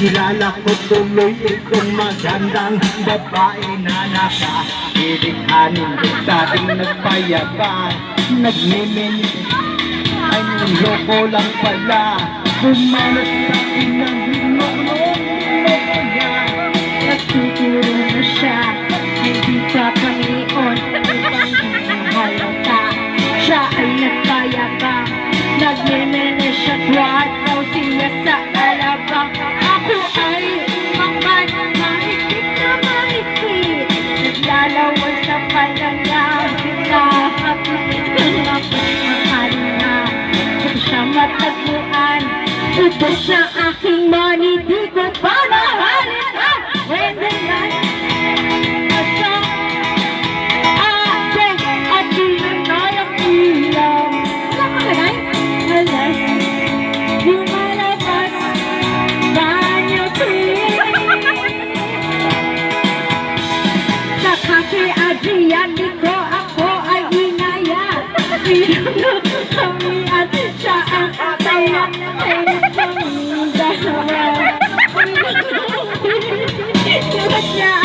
Kilala ko tuloy itong magandang babae na nakakilikhanin. Dating nagpayaban, nagmimini, ay niloko lang pala. Bumanat sa akin ng hinulong niya. Nagtuturo na siya, hindi pa kamion, ibang halata. Siya ay nagpayabang, nagmimene siya, tuwad daw siya sa alabang. Ako ay mangman, mahigpit na mahigpit, naglalawal sa pala niya, hinahapit ng mahal na. Kung siya matagpuan, ito siya aking money, di ko pa mahalin. When the night is strong, at di na nayang ilang. Wala ka ba, Nay? Alas, lumalabas, banyo sa Cafe Adriani ko, ako ay inaya. Pinag kami at siya ang ataya. Kaya kami dalawa. Lumat niya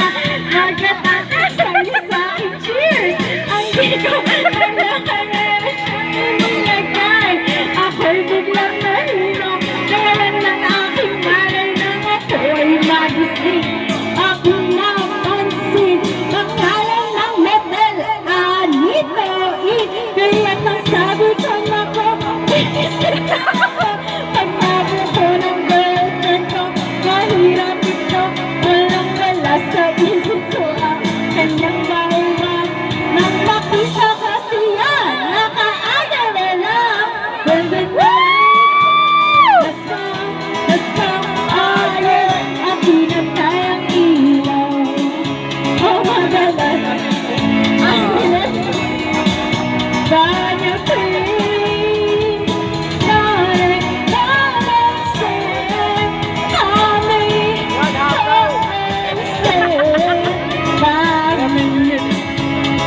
nagkatatas sa'yo sa akin. Cheers! Ang di ko nalakaran nilagay. Ako'y biglang nahilok. Nawalan ng aking malay nang ako'y magising. Akong napansin pangalan ng model Anito E. Kaya't ang sabi ko nako, pagmabo ko ng girlfriend ko, mahirap ito, walang wala sa isip ko ang kanyang bawat. Nang makita kasi yan, nakaagaw na lang. When the night has come, at pinatay ang ilaw. Oh, madalas, banyo queen, darling, say, kami,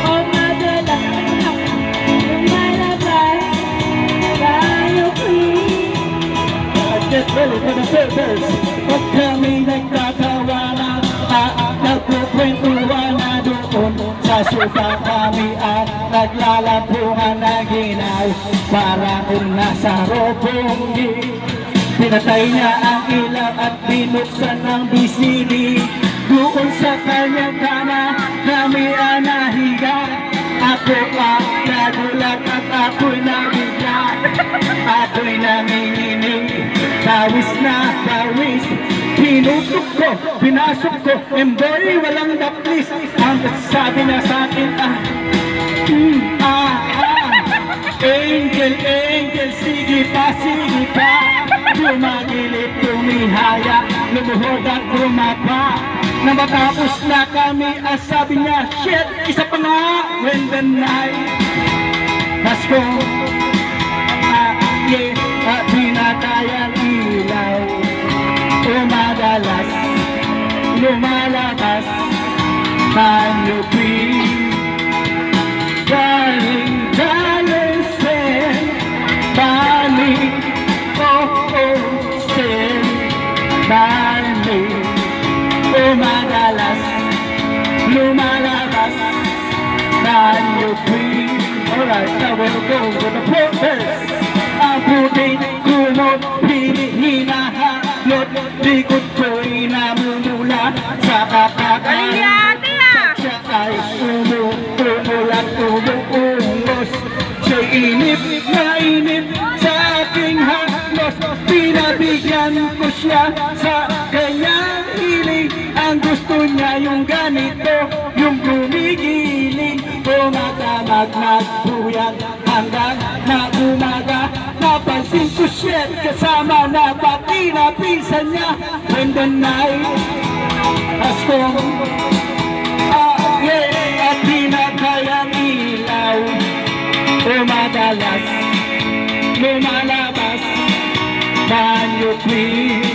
oh, madalas, lumalabas, banyo queen. Get ready for the filters. Pag kami nagtatawanan, nagkukwentuhan na doon sa sofa kami at naglalampungan ng ginaw. Para kung nasa robonggi, pinatay niya ang ilaw at binuksan ng bisili. Doon sa kanyang kama, kami ang nahiga. Ako ang nagulat at ako'y nabigla. Ako'y nanginginig, pawis na pawis. Pinutok ko, pinasok ko, emboy walang daplis. Ang sabi niya sa akin, Angel, angel, sige pa, Tumagilip, tumihaya, lumuhod at tumapa. Nang matapos na kami, sabi niya, shit, isa pa nga. When the night has come, at pinatay ang ilaw. Madalas, lumalabas, banyo queen, darling, darling, say, balik, say, balik. Madalas, lumalabas, banyo queen. Alright, now we'll go with the protest. Ang puting kumot, hinahalot, likod ko'y namumula sa kakakain. Siya ay umulat, umuungos. Siya'y inip na inip sa aking haplos. Pinabigyan ko siya sa kanyang hiling. Ang gusto niya yung ganito, yung gumigiling. Pumatamag, nagpuyat hanggang na umaga. Napansin ko siya kasama na pati na pinsan niya. When the night has come, at pinatay ang ilaw. Madalas, lumalabas, banyo queen.